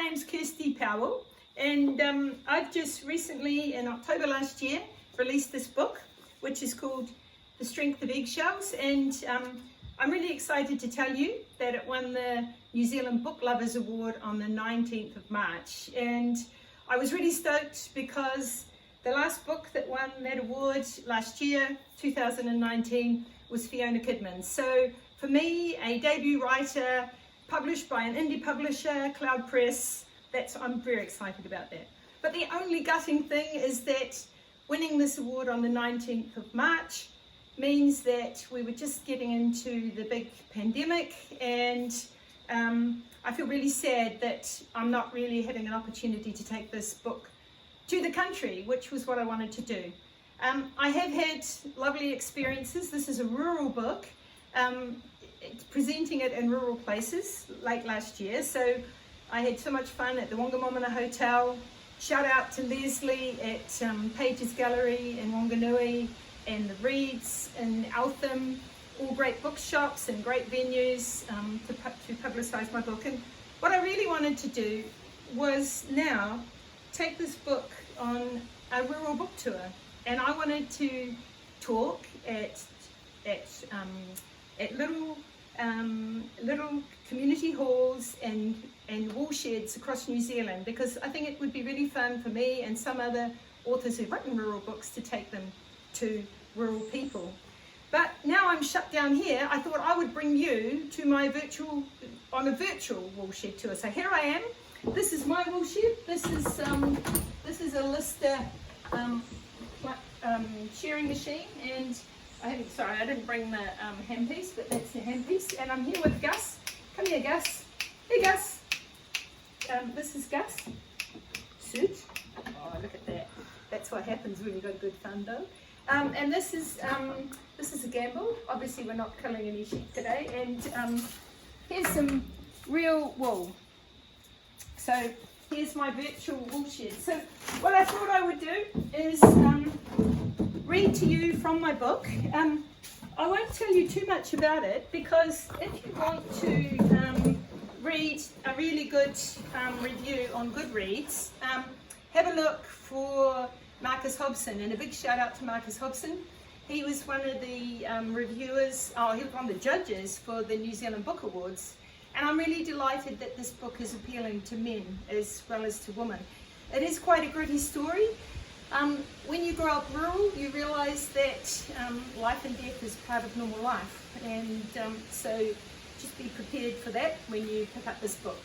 name's Kirsty Powell, and I've just recently, in October last year, released this book, which is called The Strength of Eggshells, and I'm really excited to tell you that it won the New Zealand Book Lovers Award on the 19th of March, and I was really stoked because the last book that won that award last year, 2019, was Fiona Kidman's. So for me, a debut writer published by an indie publisher, Cloud Press, I'm very excited about that. But the only gutting thing is that winning this award on the 19th of March means that we were just getting into the big pandemic, and I feel really sad that I'm not really having an opportunity to take this book to the country, which was what I wanted to do. I have had lovely experiences. This is a rural book, presenting it in rural places late last year, so I had so much fun at the Wongamomana Hotel. Shout out to Leslie at Page's Gallery in Wanganui, and the Reeds in Eltham, all great bookshops and great venues to publicise my book. And what I really wanted to do was now take this book on a rural book tour, and I wanted to talk at little community halls and woolsheds across New Zealand, because I think it would be really fun for me and some other authors who've written rural books to take them to rural people. But now I'm shut down here, I thought I would bring you to my virtual woolshed tour. So here I am. This is my woolshed. This is a Lister shearing machine, and I didn't bring the handpiece, but that's the handpiece. And I'm here with Gus. Come here, Gus. Hey, Gus. This is Gus. Suit. Oh, look at that. That's what happens when you've got good fun, though. And this is a gamble. Obviously, we're not culling any sheep today. And here's some real wool. So here's my virtual woolshed. So what I thought I would do is read to you from my book. I won't tell you too much about it, because if you want to read a really good review on Goodreads, have a look for Marcus Hobson, and a big shout out to Marcus Hobson. He was one of the he was one of the judges for the New Zealand Book Awards, and I'm really delighted that this book is appealing to men as well as to women. It is quite a gritty story. When you grow up rural, you realise that life and death is part of normal life, and so just be prepared for that when you pick up this book.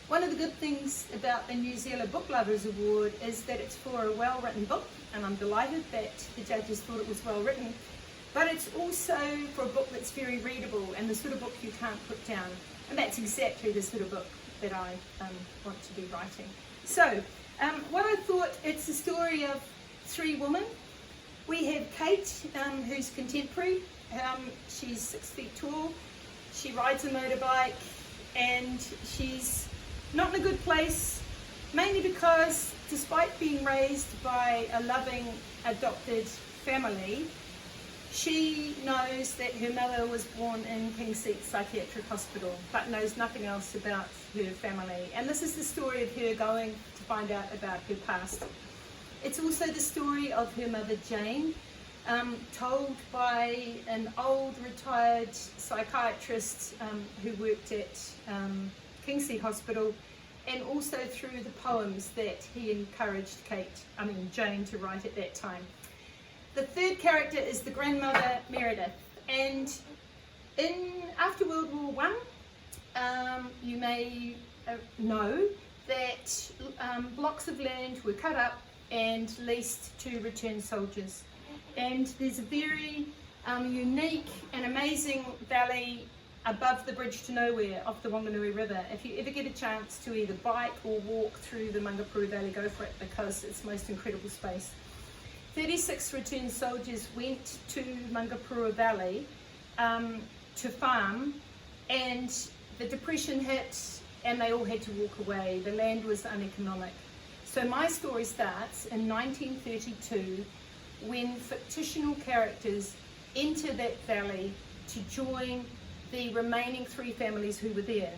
One of the good things about the New Zealand Book Lovers Award is that it's for a well-written book, and I'm delighted that the judges thought it was well written, but it's also for a book that's very readable and the sort of book you can't put down, and that's exactly the sort of book that I want to be writing. So what I thought, it's a story of three women. We have Kate, who's contemporary. She's 6 feet tall. She rides a motorbike, and she's not in a good place, mainly because despite being raised by a loving adopted family, she knows that her mother was born in King Seat Psychiatric Hospital, but knows nothing else about her family. And this is the story of her going to find out about her past. It's also the story of her mother Jane, told by an old retired psychiatrist who worked at King Seat Hospital, and also through the poems that he encouraged Jane to write at that time. The third character is the grandmother Meredith, and after World War I, you may know that blocks of land were cut up and leased to returned soldiers. And there's a very unique and amazing valley above the bridge to nowhere off the Wanganui River. If you ever get a chance to either bike or walk through the Mangapuru Valley, go for it, because it's the most incredible space. 36 returned soldiers went to Mangapuru Valley to farm, and the depression hit and they all had to walk away. The land was uneconomic. So my story starts in 1932, when fictional characters enter that valley to join the remaining three families who were there.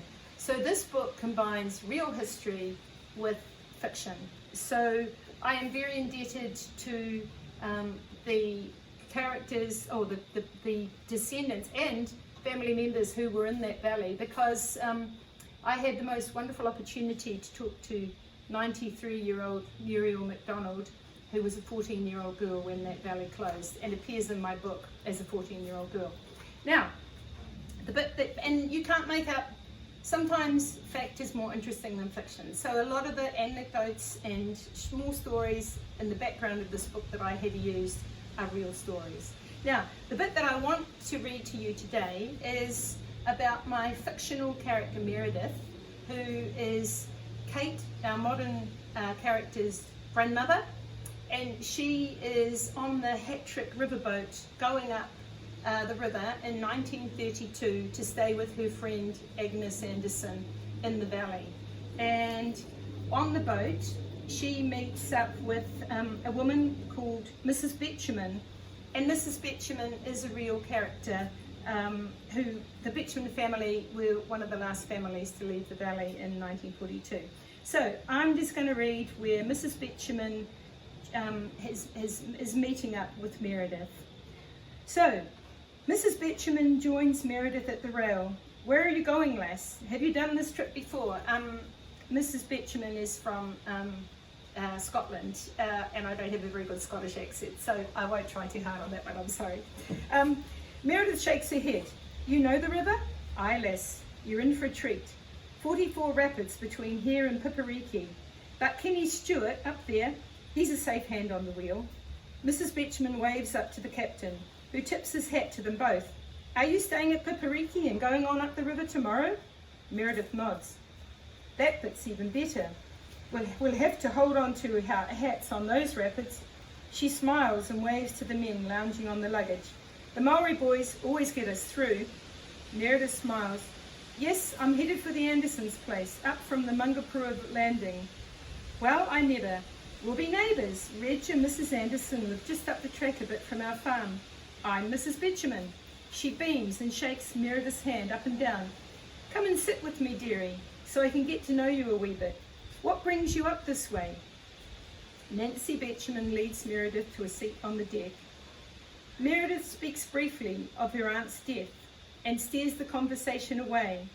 So this book combines real history with fiction. So I am very indebted to the characters, or the descendants and family members who were in that valley, because I had the most wonderful opportunity to talk to 93-year-old Muriel MacDonald, who was a 14-year-old girl when that valley closed, and appears in my book as a 14-year-old girl. Now, the bit that, and you can't make up, sometimes fact is more interesting than fiction. So a lot of the anecdotes and small stories in the background of this book that I had used are real stories. Now, the bit that I want to read to you today is about my fictional character Meredith, who is Kate, our modern character's grandmother, and she is on the Hattrick riverboat going up the river in 1932 to stay with her friend Agnes Anderson in the valley. And on the boat she meets up with a woman called Mrs. Betjeman, and Mrs. Betjeman is a real character who, the Betjeman family were one of the last families to leave the valley in 1942. So I'm just going to read where Mrs. Betjeman is meeting up with Meredith. So, Mrs. Betjeman joins Meredith at the rail. Where are you going, lass? Have you done this trip before? Mrs. Betjeman is from Scotland, and I don't have a very good Scottish accent, so I won't try too hard on that one, I'm sorry. Meredith shakes her head. You know the river? Aye, lass, you're in for a treat. 44 rapids between here and Pipariki. But Kenny Stewart up there, he's a safe hand on the wheel. Mrs. Betjeman waves up to the captain, who tips his hat to them both. Are you staying at Pipariki and going on up the river tomorrow? Meredith nods. That bit's even better. We'll have to hold on to our hats on those rapids. She smiles and waves to the men lounging on the luggage. The Maori boys always get us through. Meredith smiles. Yes, I'm headed for the Andersons' place, up from the Mungapura landing. Well, I never. We'll be neighbours. Reg and Mrs. Anderson live just up the track a bit from our farm. I'm Mrs. Betjeman. She beams and shakes Meredith's hand up and down. Come and sit with me, dearie, so I can get to know you a wee bit. What brings you up this way? Nancy Betjeman leads Meredith to a seat on the deck. Meredith speaks briefly of her aunt's death and steers the conversation away.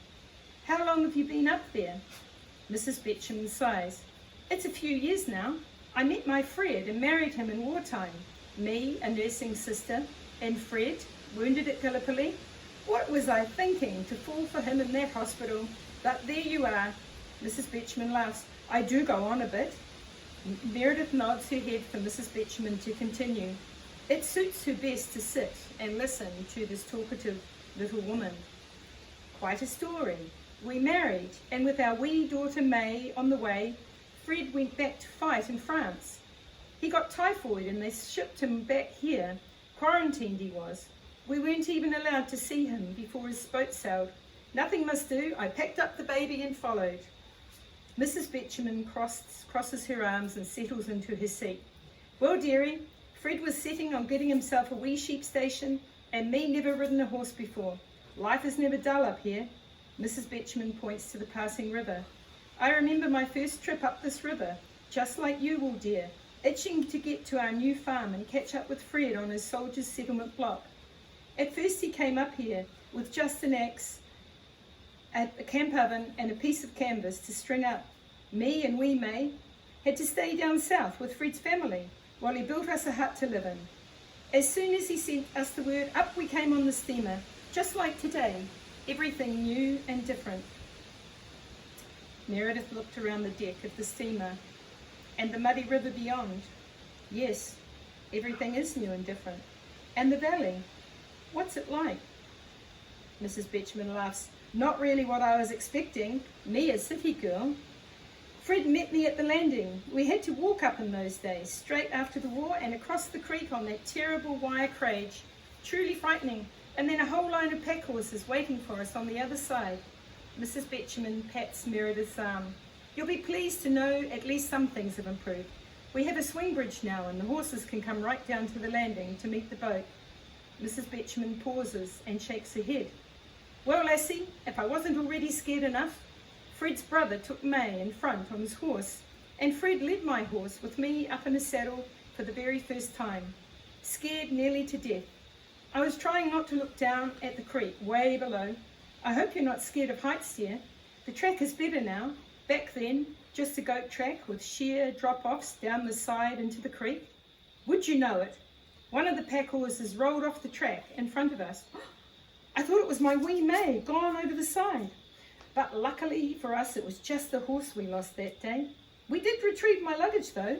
How long have you been up there? Mrs. Betjeman sighs. It's a few years now. I met my Fred and married him in wartime. Me, a nursing sister, and Fred, wounded at Gallipoli. What was I thinking to fall for him in that hospital? But there you are. Mrs. Betjeman laughs. I do go on a bit. Meredith nods her head for Mrs. Betjeman to continue. It suits her best to sit and listen to this talkative little woman. Quite a story. We married, and with our wee daughter May on the way, Fred went back to fight in France. He got typhoid and they shipped him back here. Quarantined he was. We weren't even allowed to see him before his boat sailed. Nothing must do. I packed up the baby and followed. Mrs. Betjeman crosses her arms and settles into her seat. Well, dearie, Fred was setting on getting himself a wee sheep station, and me never ridden a horse before. Life is never dull up here. Mrs. Betjeman points to the passing river. I remember my first trip up this river, just like you will, dear, itching to get to our new farm and catch up with Fred on his soldiers' settlement block. At first he came up here with just an axe, a camp oven and a piece of canvas to string up. Me and wee May had to stay down south with Fred's family while he built us a hut to live in. As soon as he sent us the word, up we came on the steamer, just like today, everything new and different. Meredith looked around the deck of the steamer and the muddy river beyond. Yes, everything is new and different. And the valley, what's it like? Mrs. Betjeman laughs. Not really what I was expecting, me a city girl. Fred met me at the landing. We had to walk up in those days, straight after the war and across the creek on that terrible wire crage. Truly frightening. And then a whole line of pack horses waiting for us on the other side. Mrs. Betjeman pats Meredith's arm. You'll be pleased to know at least some things have improved. We have a swing bridge now and the horses can come right down to the landing to meet the boat. Mrs. Betjeman pauses and shakes her head. Well, lassie, if I wasn't already scared enough, Fred's brother took May in front on his horse, and Fred led my horse with me up in a saddle for the very first time, scared nearly to death. I was trying not to look down at the creek way below. I hope you're not scared of heights, dear. The track is better now. Back then, just a goat track with sheer drop-offs down the side into the creek. Would you know it? One of the pack horses rolled off the track in front of us. I thought it was my wee May gone over the side. But luckily for us, it was just the horse we lost that day. We did retrieve my luggage though.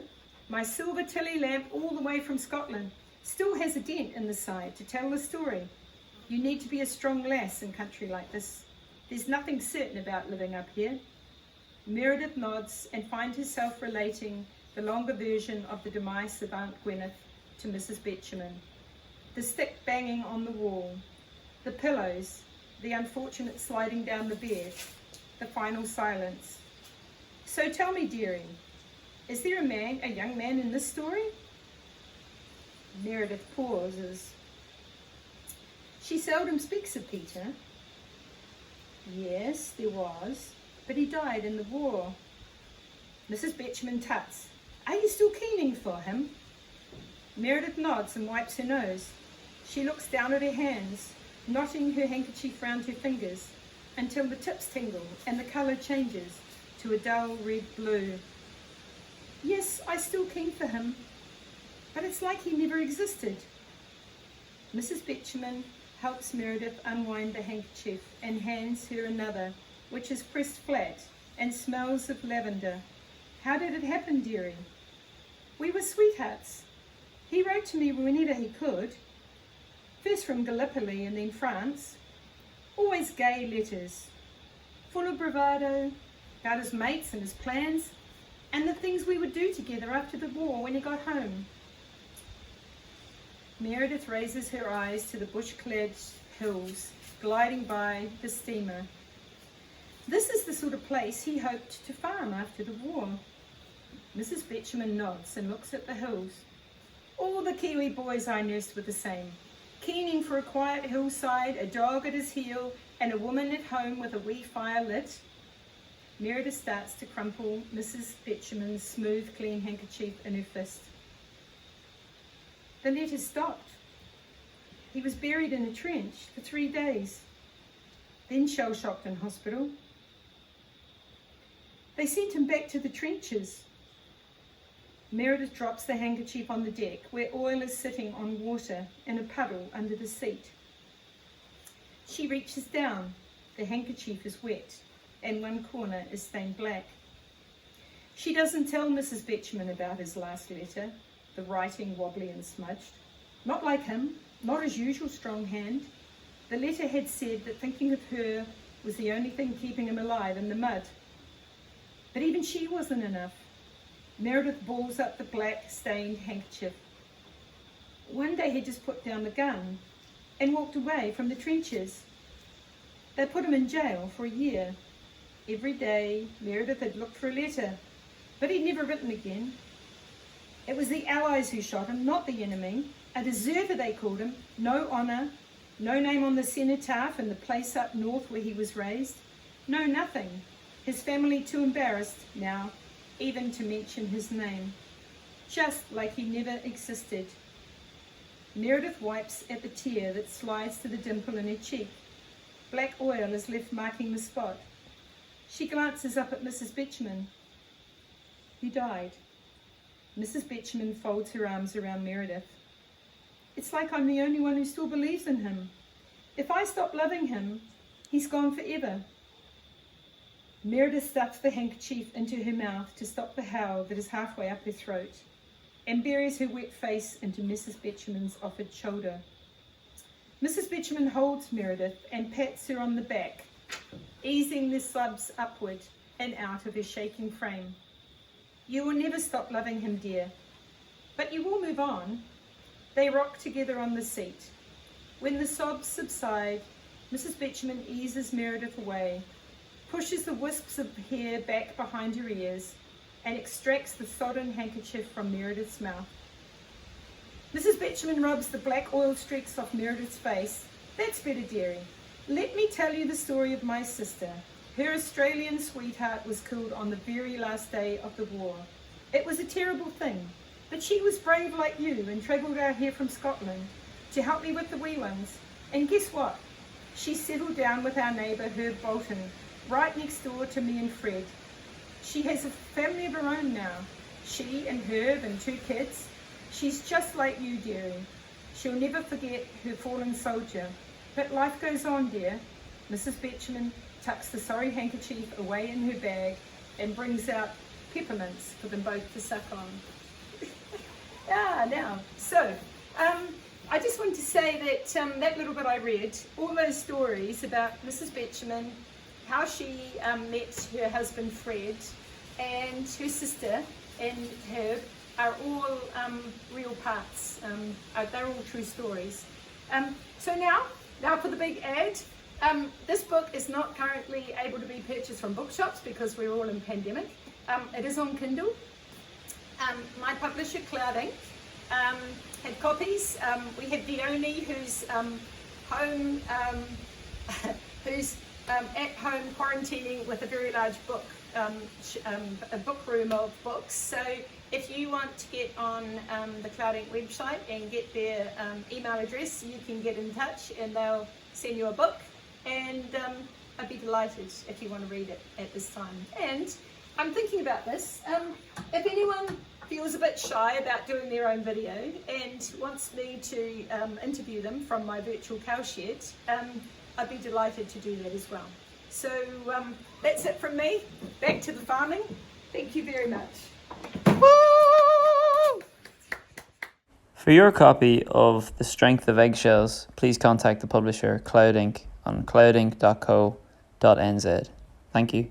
My silver Tilly lamp all the way from Scotland still has a dent in the side to tell the story. You need to be a strong lass in country like this. There's nothing certain about living up here. Meredith nods and finds herself relating the longer version of the demise of Aunt Gwyneth to Mrs. Betjeman. The stick banging on the wall, the pillows, the unfortunate sliding down the bed, the final silence. So tell me, dearie, is there a young man in this story? Meredith pauses. She seldom speaks of Peter. Yes, there was, but he died in the war. Mrs. Betjeman tuts. Are you still keening for him? Meredith nods and wipes her nose. She looks down at her hands, knotting her handkerchief round her fingers until the tips tingle and the colour changes to a dull red blue. Yes, I still keen for him, but it's like he never existed. Mrs. Betjeman helps Meredith unwind the handkerchief and hands her another, which is pressed flat and smells of lavender. How did it happen, dearie? We were sweethearts. He wrote to me whenever he could, first from Gallipoli and then France. Always gay letters, full of bravado, about his mates and his plans, and the things we would do together after the war when he got home. Meredith raises her eyes to the bush-clad hills gliding by the steamer. This is the sort of place he hoped to farm after the war. Mrs. Betjeman nods and looks at the hills. All the Kiwi boys I nursed were the same. Keening for a quiet hillside, a dog at his heel, and a woman at home with a wee fire lit. Meredith starts to crumple Mrs. Betjeman's smooth, clean handkerchief in her fist. The letter stopped. He was buried in a trench for 3 days, then shell-shocked in hospital. They sent him back to the trenches. Meredith drops the handkerchief on the deck, where oil is sitting on water in a puddle under the seat. She reaches down. The handkerchief is wet, and one corner is stained black. She doesn't tell Mrs. Betjeman about his last letter, the writing wobbly and smudged. Not like him, not his usual strong hand. The letter had said that thinking of her was the only thing keeping him alive in the mud. But even she wasn't enough. Meredith balls up the black, stained handkerchief. One day he just put down the gun and walked away from the trenches. They put him in jail for a year. Every day Meredith had looked for a letter, but he'd never written again. It was the Allies who shot him, not the enemy. A deserter, they called him. No honour, no name on the cenotaph in the place up north where he was raised. No nothing. His family too embarrassed now even to mention his name. Just like he never existed. Meredith wipes at the tear that slides to the dimple in her cheek. Black oil is left marking the spot. She glances up at Mrs. Betjeman. He died. Mrs. Betjeman folds her arms around Meredith. It's like I'm the only one who still believes in him. If I stop loving him, he's gone forever. Meredith stuffs the handkerchief into her mouth to stop the howl that is halfway up her throat, and buries her wet face into Mrs. Betjeman's offered shoulder. Mrs. Betjeman holds Meredith and pats her on the back, easing the sobs upward and out of her shaking frame. You will never stop loving him, dear, but you will move on. They rock together on the seat. When the sobs subside, Mrs. Betjeman eases Meredith away, pushes the wisps of hair back behind her ears, and extracts the sodden handkerchief from Meredith's mouth. Mrs. Betjeman rubs the black oil streaks off Meredith's face. That's better, dearie. Let me tell you the story of my sister. Her Australian sweetheart was killed on the very last day of the war. It was a terrible thing, but she was brave like you and travelled out here from Scotland to help me with the wee ones. And guess what? She settled down with our neighbour Herb Bolton, right next door to me and Fred. She has a family of her own now. She and Herb and 2 kids. She's just like you, dearie. She'll never forget her fallen soldier. But life goes on, dear. Mrs. Betjeman tucks the sorry handkerchief away in her bag and brings out peppermints for them both to suck on. I just wanted to say that that little bit I read, all those stories about Mrs. Betjeman, how she met her husband Fred and her sister and Herb, are all real parts. They're all true stories. So now for the big ad. This book is not currently able to be purchased from bookshops because we're all in pandemic. It is on Kindle. My publisher, Cloud Ink, had copies. We have Leonie, who's home, who's at home quarantining with a very large book, a book room of books. So if you want to get on the Cloud Ink website and get their email address, you can get in touch and they'll send you a book. And I'd be delighted if you want to read it at this time. And I'm thinking about this. If anyone feels a bit shy about doing their own video and wants me to interview them from my virtual cowshed, I'd be delighted to do that as well. So that's it from me. Back to the farming. Thank you very much. Woo! For your copy of The Strength of Eggshells, please contact the publisher Cloud Ink on cloudink.co.nz. Thank you.